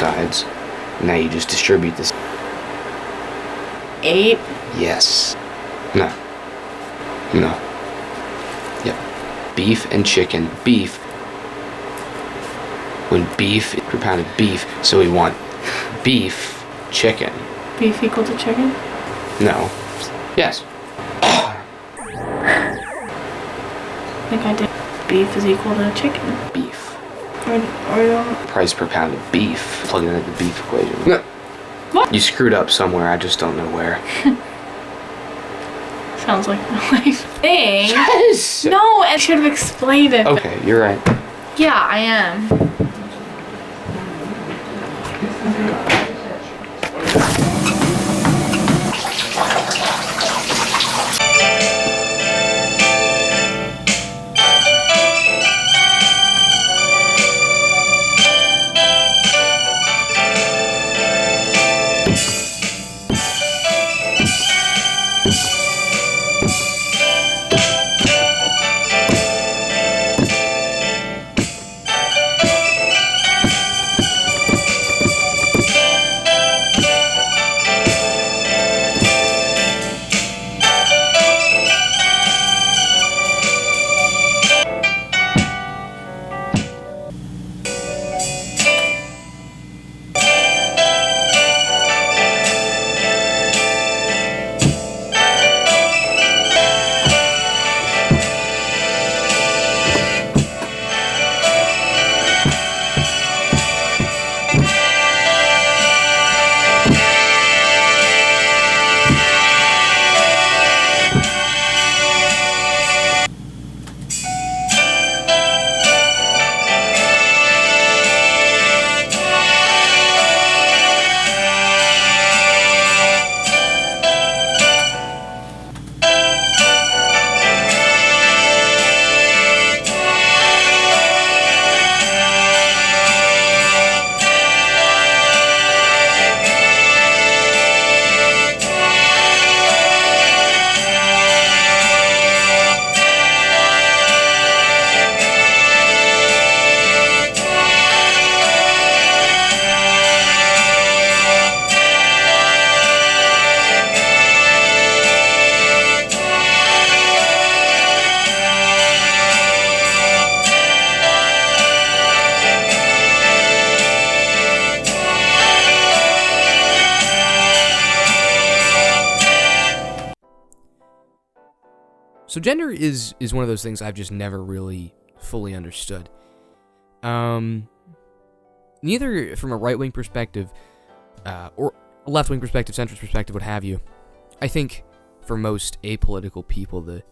sides. Now you just distribute this. Ape? Yes. No. No. Yep. Beef and chicken. Beef. When beef, per pound of beef, so we want beef, chicken. Beef equal to chicken? No. Yes. I think I did. Beef is equal to chicken. Beef. Or Price per pound of beef. Plug it into the beef equation. No. What? You screwed up somewhere, I just don't know where. sounds like my life thing. Yes! No, I should have explained it. Okay, you're right. Yeah, I am. So gender is one of those things I've just never really fully understood. Neither from a right-wing perspective, or a left-wing perspective, centrist perspective, what have you. I think for most apolitical people, the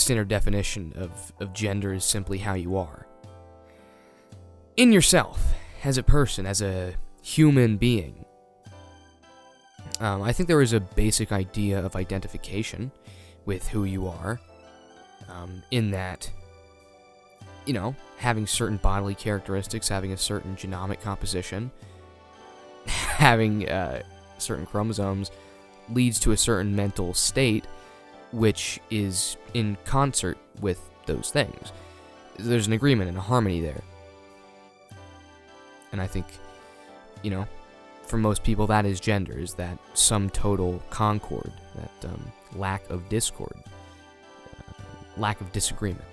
standard definition of gender is simply how you are. In yourself, as a person, as a human being. I think there is a basic idea of identification with who you are, in that, you know, having certain bodily characteristics, having a certain genomic composition, having certain chromosomes leads to a certain mental state, which is in concert with those things. There's an agreement and a harmony there. And I think, you know, for most people that is gender, is that sum total concord, that lack of discord, lack of disagreement.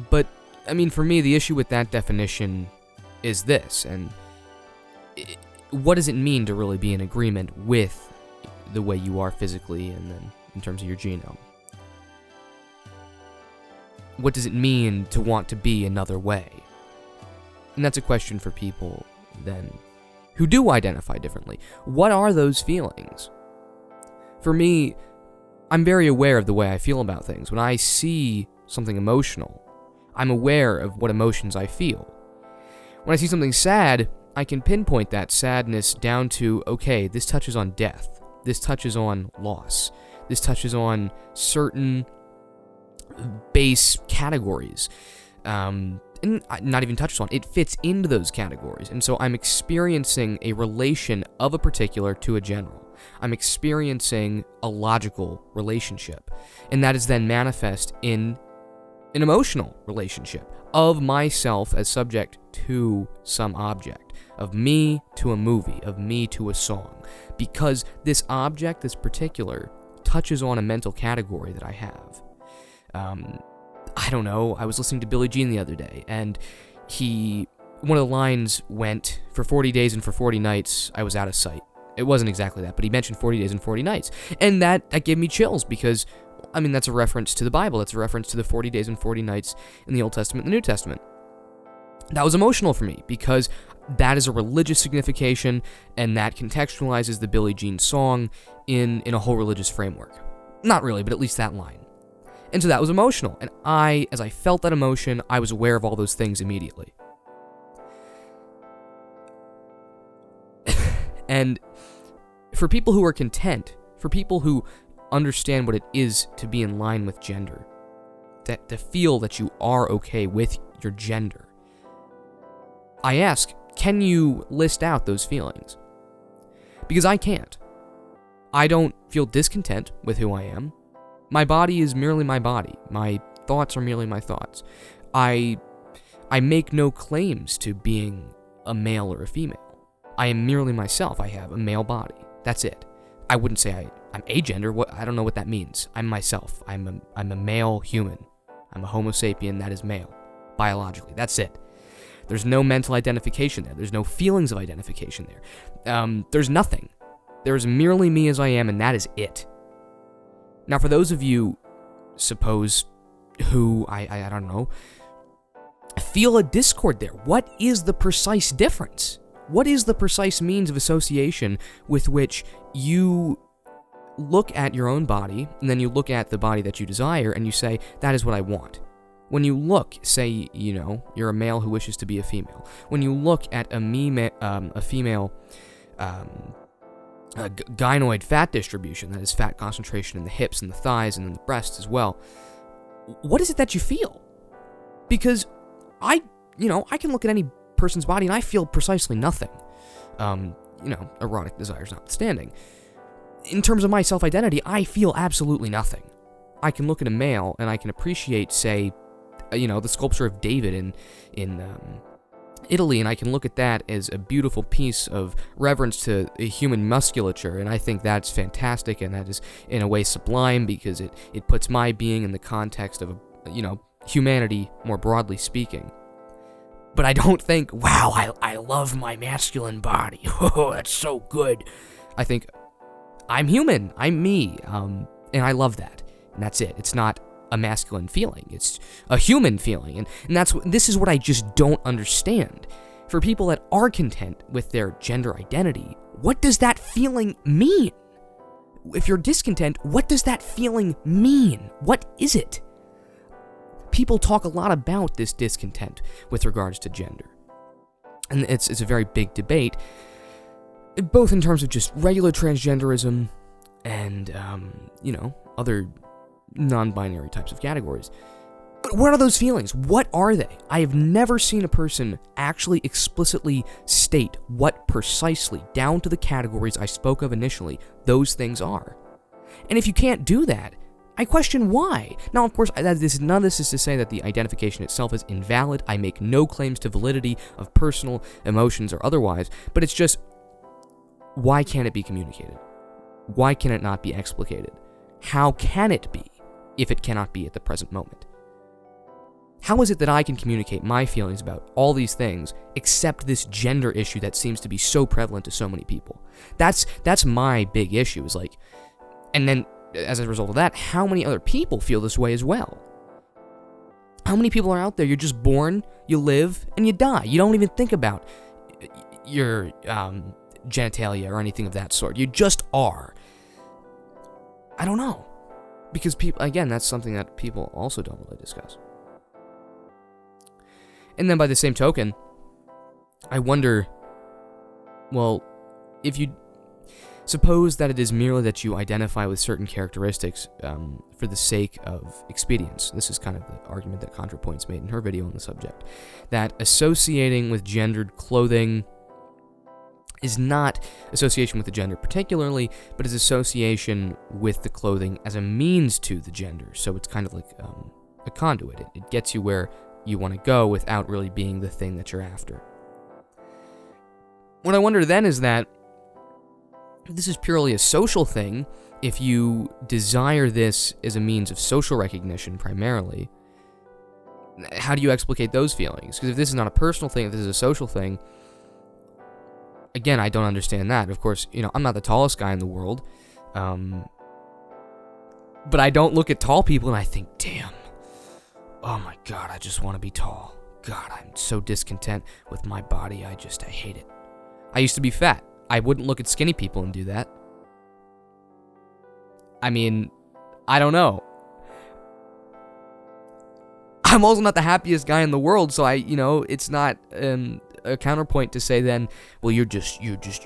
But, I mean, for me, the issue with that definition is this, and what does it mean to really be in agreement with the way you are physically and then in terms of your genome? What does it mean to want to be another way? And that's a question for people, then, who do identify differently. What are those feelings? For me, I'm very aware of the way I feel about things. When I see something emotional, I'm aware of what emotions I feel. When I see something sad, I can pinpoint that sadness down to, okay, this touches on death. This touches on loss. This touches on certain base categories. And not even touches on, it fits into those categories. And so I'm experiencing a relation of a particular to a general. I'm experiencing a logical relationship. And that is then manifest in an emotional relationship of myself as subject to some object, of me to a movie, of me to a song, because this object, this particular, touches on a mental category that I have. I don't know, I was listening to Billie Jean the other day, and one of the lines went, for 40 days and for 40 nights, I was out of sight. It wasn't exactly that, but he mentioned 40 days and 40 nights. And that gave me chills because, I mean, that's a reference to the Bible. That's a reference to the 40 days and 40 nights in the Old Testament and the New Testament. That was emotional for me because that is a religious signification and that contextualizes the Billie Jean song in a whole religious framework. Not really, but at least that line. And so that was emotional. And as I felt that emotion, I was aware of all those things immediately. And for people who are content, for people who understand what it is to be in line with gender, to feel that you are okay with your gender, I ask, can you list out those feelings? Because I can't. I don't feel discontent with who I am. My body is merely my body. My thoughts are merely my thoughts. I make no claims to being a male or a female. I am merely myself. I have a male body. That's it. I wouldn't say I'm agender. I don't know what that means. I'm myself. I'm a male human. I'm a Homo sapien that is male, biologically. That's it. There's no mental identification there. There's no feelings of identification there. There's nothing. There's merely me as I am, and that is it. Now, for those of you, suppose, who, I don't know, feel a discord there, what is the precise difference? What is the precise means of association with which you look at your own body, and then you look at the body that you desire, and you say, that is what I want? When you look, say, you're a male who wishes to be a female. When you look at a female gynoid fat distribution, that is fat concentration in the hips and the thighs and in the breasts as well, what is it that you feel? Because I can look at any person's body and I feel precisely nothing. Erotic desires notwithstanding. In terms of my self-identity, I feel absolutely nothing. I can look at a male and I can appreciate, say, the sculpture of David in Italy, and I can look at that as a beautiful piece of reverence to human musculature, and I think that's fantastic, and that is, in a way, sublime, because it puts my being in the context of, humanity, more broadly speaking. But I don't think, wow, I love my masculine body. Oh, that's so good. I think, I'm human. I'm me. And I love that. And that's it. It's not a masculine feeling. It's a human feeling. And this is what I just don't understand. For people that are content with their gender identity, what does that feeling mean? If you're discontent, what does that feeling mean? What is it? People talk a lot about this discontent with regards to gender. And it's a very big debate, both in terms of just regular transgenderism and, other non-binary types of categories. But what are those feelings? What are they? I have never seen a person actually explicitly state what precisely, down to the categories I spoke of initially, those things are. And if you can't do that, I question why. Now, of course, none of this is to say that the identification itself is invalid. I make no claims to validity of personal emotions or otherwise, but it's just, why can't it be communicated? Why can it not be explicated? How can it be if it cannot be at the present moment? How is it that I can communicate my feelings about all these things except this gender issue that seems to be so prevalent to so many people? That's my big issue, is like, and then as a result of that, how many other people feel this way as well? How many people are out there, you're just born, you live, and you die. You don't even think about your genitalia or anything of that sort. You just are. I don't know. Because people, again, that's something that people also don't really discuss. And then by the same token, I wonder, well, if you suppose that it is merely that you identify with certain characteristics for the sake of expedience. This is kind of the argument that ContraPoints made in her video on the subject. That associating with gendered clothing is not association with the gender particularly, but is association with the clothing as a means to the gender. So it's kind of like a conduit. It gets you where you want to go without really being the thing that you're after. What I wonder then is that if this is purely a social thing, if you desire this as a means of social recognition primarily, how do you explicate those feelings? Because if this is not a personal thing, if this is a social thing, again, I don't understand that. Of course, I'm not the tallest guy in the world, but I don't look at tall people and I think, damn, oh my God, I just want to be tall. God, I'm so discontent with my body, I hate it. I used to be fat. I wouldn't look at skinny people and do that. I mean, I don't know. I'm also not the happiest guy in the world, so it's not a counterpoint to say then, well, you just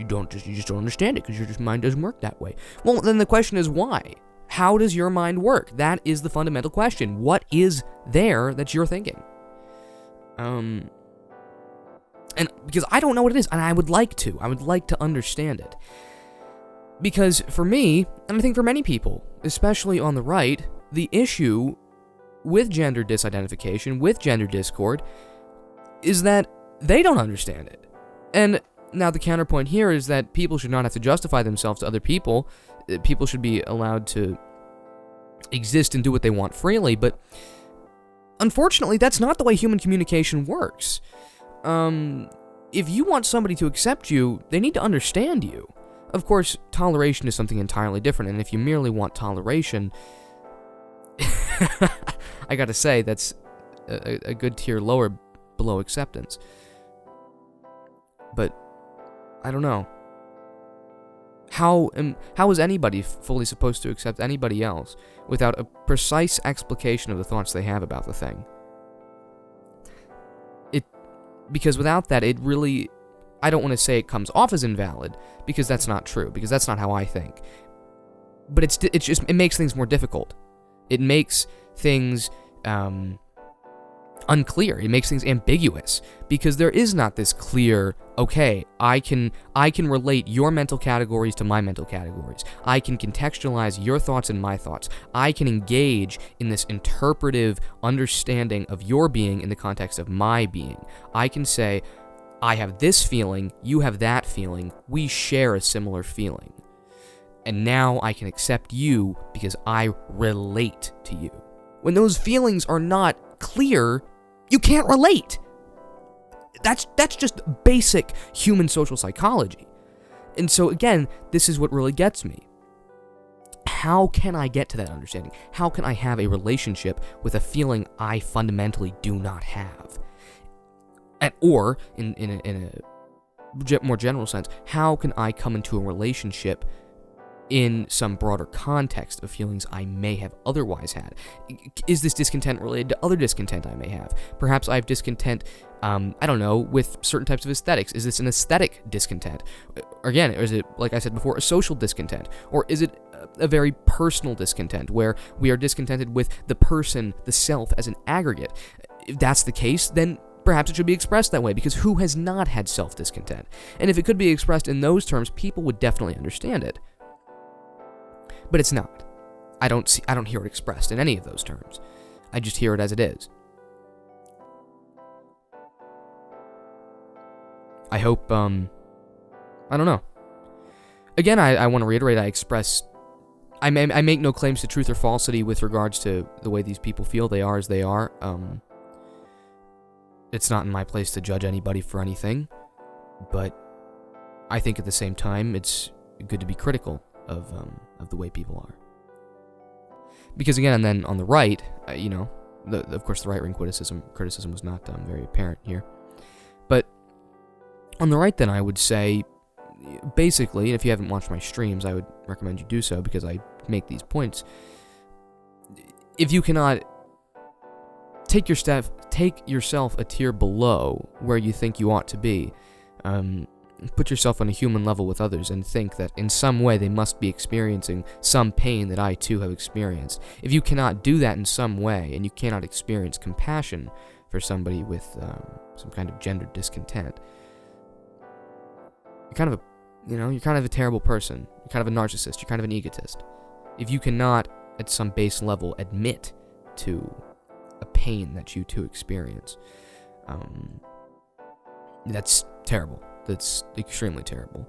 don't understand it because your mind doesn't work that way. Well, then the question is why? How does your mind work? That is the fundamental question. What is there that you're thinking? And because I don't know what it is, and I would like to understand it. Because for me, and I think for many people, especially on the right, the issue with gender disidentification, with gender discord, is that they don't understand it. And now the counterpoint here is that people should not have to justify themselves to other people. People should be allowed to exist and do what they want freely, but unfortunately, that's not the way human communication works. If you want somebody to accept you, they need to understand you. Of course, toleration is something entirely different, and if you merely want toleration, I gotta say, that's a good tier lower below acceptance. But, I don't know. How is anybody fully supposed to accept anybody else without a precise explication of the thoughts they have about the thing? Because without that, it really, I don't want to say it comes off as invalid, because that's not true, because that's not how I think. But it makes things more difficult. It makes things unclear. It makes things ambiguous, because there is not this clear, okay, I can relate your mental categories to my mental categories. I can contextualize your thoughts and my thoughts. I can engage in this interpretive understanding of your being in the context of my being. I can say, I have this feeling, you have that feeling, we share a similar feeling. And now I can accept you because I relate to you. When those feelings are not clear, you can't relate. That's just basic human social psychology. And so again, this is what really gets me. How can I get to that understanding? How can I have a relationship with a feeling I fundamentally do not have? Or, in a more general sense, how can I come into a relationship in some broader context of feelings I may have otherwise had? Is this discontent related to other discontent I may have? Perhaps I have discontent, with certain types of aesthetics. Is this an aesthetic discontent? Or again, or is it, like I said before, a social discontent? Or is it a very personal discontent, where we are discontented with the person, the self, as an aggregate? If that's the case, then perhaps it should be expressed that way, because who has not had self-discontent? And if it could be expressed in those terms, people would definitely understand it. But it's not. I don't hear it expressed in any of those terms. I just hear it as it is. I hope, I don't know. Again, I want to reiterate, I make no claims to truth or falsity with regards to the way these people feel. They are as they are. It's not in my place to judge anybody for anything, but I think at the same time, it's good to be critical of the way people are. Because again, and then on the right, of course the right-wing criticism was not very apparent here. But on the right then, I would say, basically, and if you haven't watched my streams, I would recommend you do so, because I make these points. If you cannot take yourself a tier below where you think you ought to be, put yourself on a human level with others and think that in some way they must be experiencing some pain that I too have experienced. If you cannot do that in some way, and you cannot experience compassion for somebody with some kind of gender discontent, you're kind of a terrible person. You're kind of a narcissist. You're kind of an egotist. If you cannot, at some base level, admit to a pain that you two experience. That's terrible. That's extremely terrible.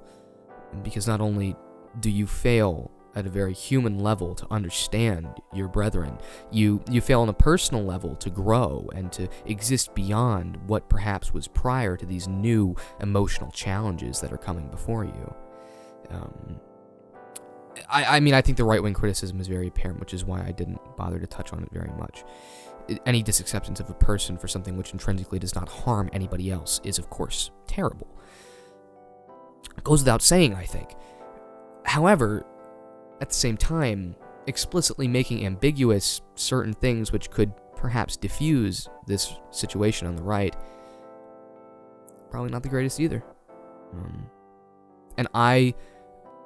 Because not only do you fail at a very human level to understand your brethren, you fail on a personal level to grow and to exist beyond what perhaps was prior to these new emotional challenges that are coming before you. I mean, I think the right-wing criticism is very apparent, which is why I didn't bother to touch on it very much. Any disacceptance of a person for something which intrinsically does not harm anybody else is, of course, terrible. It goes without saying, I think. However, at the same time, explicitly making ambiguous certain things which could perhaps diffuse this situation on the right, probably not the greatest either. And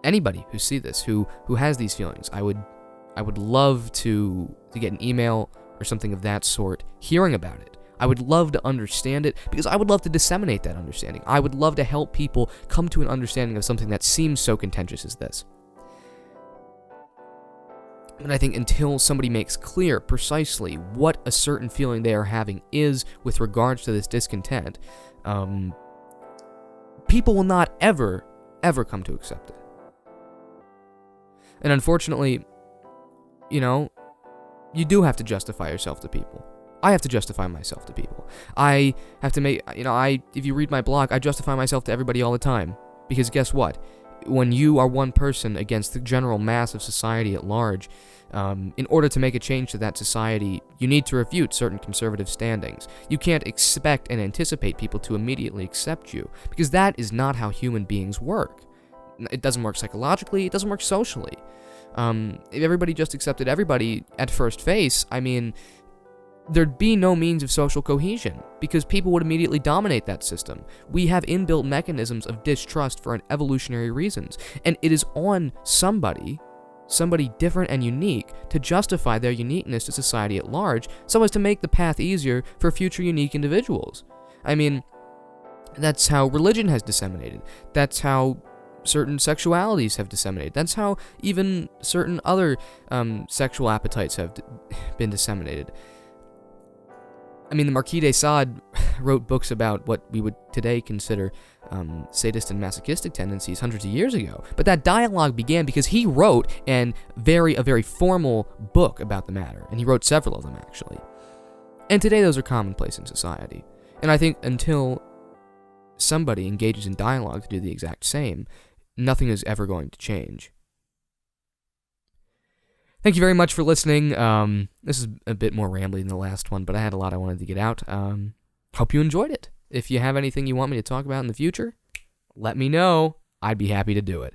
anybody who sees this, who has these feelings, I would love to get an email or something of that sort hearing about it. I would love to understand it, because I would love to disseminate that understanding. I would love to help people come to an understanding of something that seems so contentious as this. And I think until somebody makes clear precisely what a certain feeling they are having is with regards to this discontent, people will not ever come to accept it. And unfortunately, you do have to justify yourself to people. I have to justify myself to people. I have to if you read my blog, I justify myself to everybody all the time. Because guess what? When you are one person against the general mass of society at large, in order to make a change to that society, you need to refute certain conservative standings. You can't expect and anticipate people to immediately accept you, because that is not how human beings work. It doesn't work psychologically, it doesn't work socially. If everybody just accepted everybody at first face, I mean, there'd be no means of social cohesion, because people would immediately dominate that system. We have inbuilt mechanisms of distrust for evolutionary reasons, and it is on somebody different and unique, to justify their uniqueness to society at large, so as to make the path easier for future unique individuals. I mean, that's how religion has disseminated. That's how certain sexualities have disseminated. That's how even certain other sexual appetites have been disseminated. I mean, the Marquis de Sade wrote books about what we would today consider sadist and masochistic tendencies hundreds of years ago. But that dialogue began because he wrote a very formal book about the matter, and he wrote several of them, actually. And today those are commonplace in society. And I think until somebody engages in dialogue to do the exact same, nothing is ever going to change. Thank you very much for listening. This is a bit more rambly than the last one, but I had a lot I wanted to get out. Hope you enjoyed it. If you have anything you want me to talk about in the future, let me know. I'd be happy to do it.